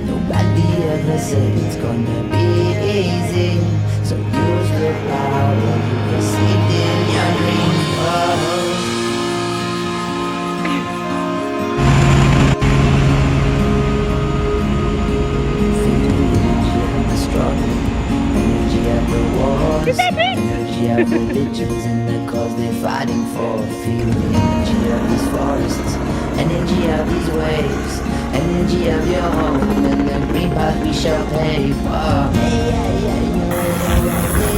Nobody ever said it's gonna be easy. So use the power you received in your dreams. Feel the energy of the struggle, energy of the wars, energy of religions and the cause they're fighting for. Feel the energy of these forests, energy of these waves, energy of your home and the green path we shall pave. Oh, yeah, yeah, yeah, yeah, yeah.